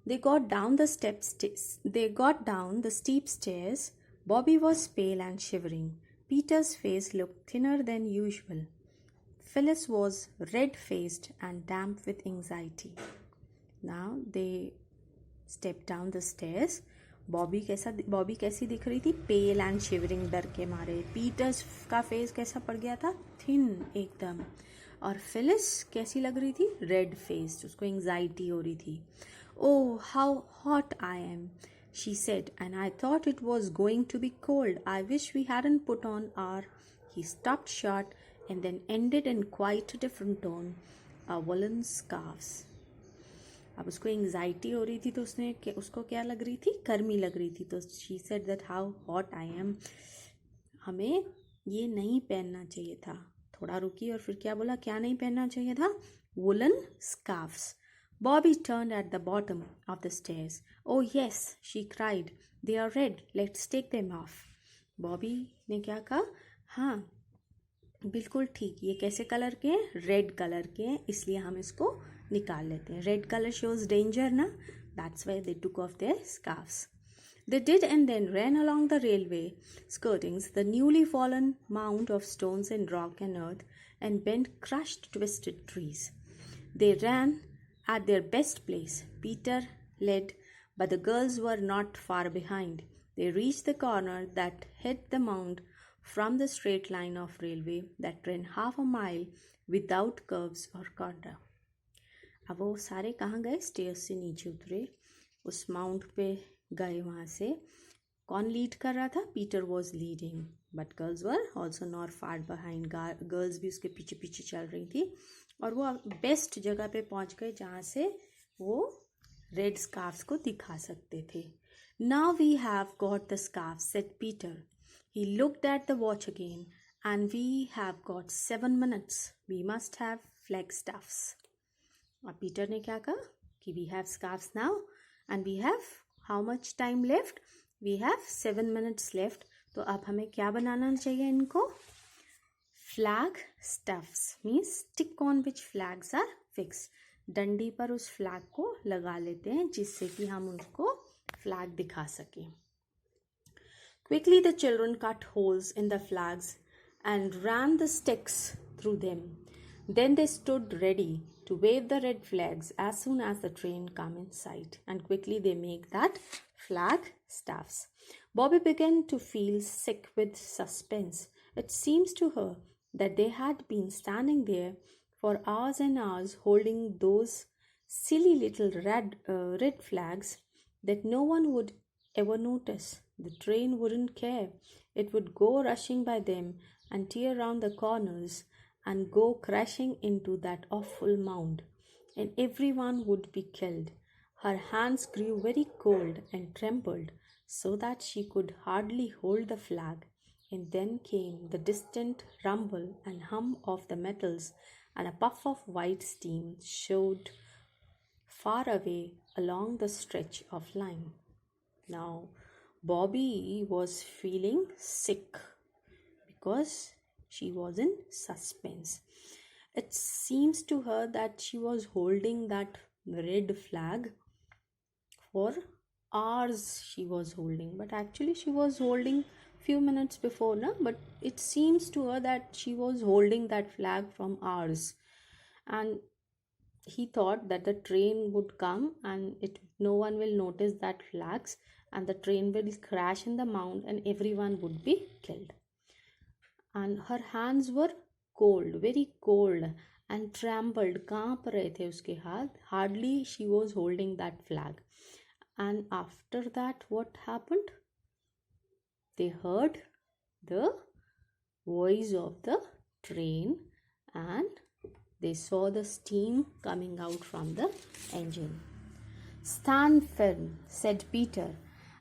They got down the steep stairs. Bobby was pale and shivering. Peter's face looked thinner than usual. Phyllis was red-faced and damp with anxiety. Now they stepped down the stairs. Bobby कैसी दिख रही थी? Pale and shivering, डर के मारे. Peters का face कैसा पड़ गया था? थिन एकदम. और फिलिस कैसी लग रही थी? रेड फेस्ड, उसको एंजाइटी हो रही थी. Oh, how hot I am, she said, and I thought it was going to be cold. I wish we hadn't put on our... He stopped short and then ended in quite a different tone. Our woolen scarves. अब उसको anxiety हो रही थी तो उसको क्या लग रही थी? गर्मी लग रही थी. तो she said that how hot I am. हमें ये नहीं पहनना चाहिए था. थोड़ा रुकी और फिर क्या बोला? क्या नहीं पहनना चाहिए था? Woollen scarfs. Bobby turned at the bottom of the stairs. Oh yes, she cried. They are red. Let's take them off. Bobby ने क्या कहा? हाँ, बिल्कुल ठीक. ये कैसे कलर के हैं? रेड कलर के हैं, इसलिए हम इसको निकाल लेते हैं. रेड कलर shows danger ना. That's why they took off their scarves. They did, and then ran along the railway skirtings, the newly fallen mound of stones and rock and earth, and bent, crushed, twisted trees. They ran at their best pace. Peter led, but the girls were not far behind. They reached the corner that hid the mound from the straight line of railway that ran half a mile without curves or corner. अब वो सारे कहाँ गए? Stairs से नीचे उतरे, उस mount पे गए. वहाँ से कौन लीड कर रहा था? Peter was leading, but girls were also not far behind. Girls भी उसके पीछे पीछे चल रही थी. और वो बेस्ट जगह पे पहुंच गए जहाँ से वो रेड स्कार्फ्स को दिखा सकते थे. Now we have got the scarf, said Peter. He looked at the watch again. And we have got 7 minutes. We must have flag stuffs. और पीटर ने क्या कहा कि we have scarves now and we have how much time left? We have 7 minutes left. तो अब हमें क्या बनाना चाहिए इनको? Flag stuffs means stick on which flags are fix. डंडी पर उस फ्लैग को लगा लेते हैं जिससे कि हम उसको फ्लैग दिखा सकें. Quickly the children cut holes in the flags and ran the sticks through them. Then they stood ready to wave the red flags as soon as the train come in sight. And quickly they make that flag staffs. Bobby began to feel sick with suspense. It seems to her that they had been standing there for hours and hours holding those silly little red flags that no one would ever notice. The train wouldn't care. It would go rushing by them and tear round the corners and go crashing into that awful mound, and everyone would be killed. Her hands grew very cold and trembled so that she could hardly hold the flag. And then came the distant rumble and hum of the metals, and a puff of white steam showed far away along the stretch of line. Now, Bobby was feeling sick because she was in suspense. It seems to her that she was holding that red flag for hours. She was holding, but actually she was holding few minutes before, na? But it seems to her that she was holding that flag from hours. And he thought that the train would come and no one will notice that flags, and the train will crash in the mound and everyone would be killed. And her hands were cold, very cold, and trembled. कांप रहे थे उसके हाथ. Hardly she was holding that flag. And after that, what happened? They heard the voice of the train and they saw the steam coming out from the engine. Stand firm, said Peter,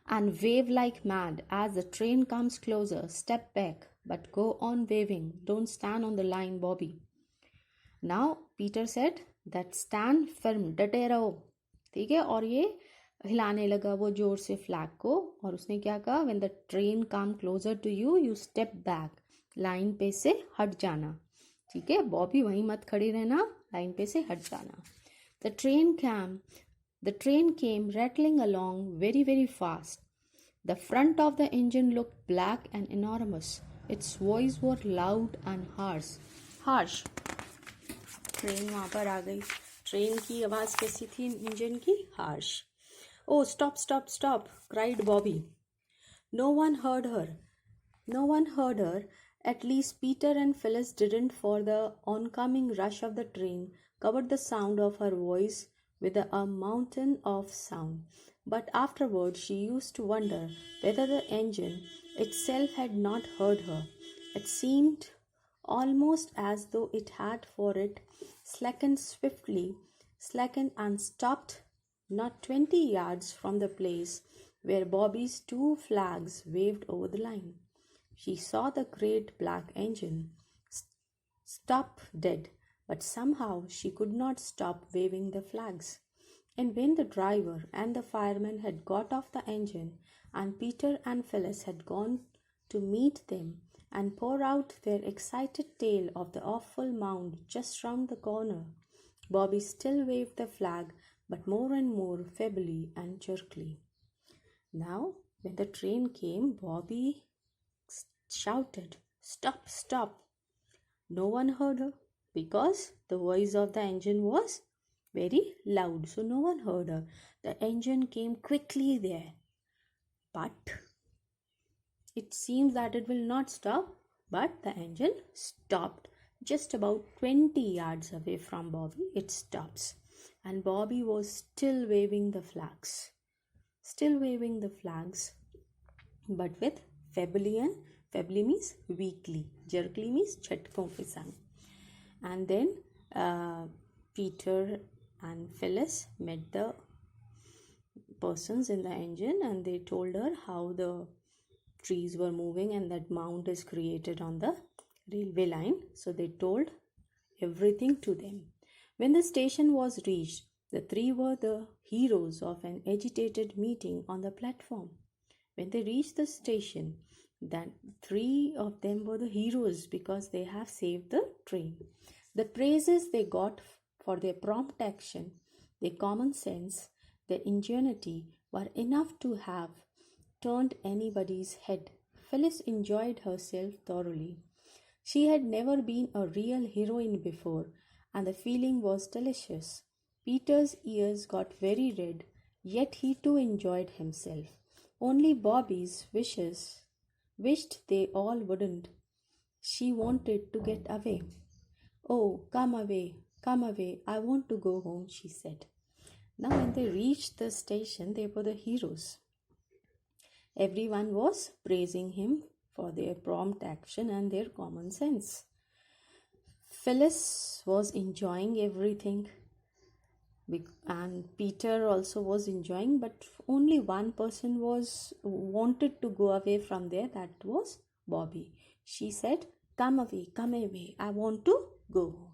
and wave like mad. As the train comes closer, step back, but go on waving. Don't stand on the line, Bobby. Now, Peter said that stand firm, डटे रहो. ठीक है. और ये हिलाने लगा वो जोर से फ्लैग को. और उसने क्या कहा? When the train come closer to you, you step back. Line पे से हट जाना. ठीक है. बॉबी वहीं मत खड़ी रहना, लाइन पे से हट जाना. The train came The train came rattling along very, very fast. The front of the engine looked black and enormous. Its voice was loud and harsh. Train वहाँ पर आ गई. ट्रेन की आवाज़ कैसी थी इंजन की? Harsh. Oh, stop, stop, stop, cried Bobby. No one heard her. No one heard her. At least Peter and Phyllis didn't, for the oncoming rush of the train covered the sound of her voice with a mountain of sound. But afterward she used to wonder whether the engine itself had not heard her. It seemed almost as though it had, for it slackened swiftly, slackened and stopped not 20 yards from the place where Bobby's two flags waved over the line. She saw the great black engine stop dead, but somehow she could not stop waving the flags. And when the driver and the fireman had got off the engine, and Peter and Phyllis had gone to meet them and pour out their excited tale of the awful mound just round the corner, Bobby still waved the flag, but more and more feebly and jerkily. Now, when the train came, Bobby shouted, "Stop, stop!" No one heard her because the voice of the engine was very loud, so no one heard her. The engine came quickly there, but it seems that it will not stop. But the engine stopped just about 20 yards away from Bobby. It stops, and Bobby was still waving the flags, but with feebly means weakly, jerkly means झटकों के संग. And then Peter and Phyllis met the persons in the engine, and they told her how the trees were moving and that mound is created on the railway line. So they told everything to them. When the station was reached, the three were the heroes of an agitated meeting on the platform. When they reached the station, then three of them were the heroes because they have saved the train. The praises they got for their prompt action, their common sense, their ingenuity were enough to have turned anybody's head. Phyllis enjoyed herself thoroughly. She had never been a real heroine before, and the feeling was delicious. Peter's ears got very red, yet he too enjoyed himself. Only Bobby's wished they all wouldn't. She wanted to get away. "Oh, come away, I want to go home," she said. Now when they reached the station, they were the heroes. Everyone was praising him for their prompt action and their common sense. Phyllis was enjoying everything, and Peter also was enjoying, but only one person wanted to go away from there. That was Bobby. She said, come away, I want to go home."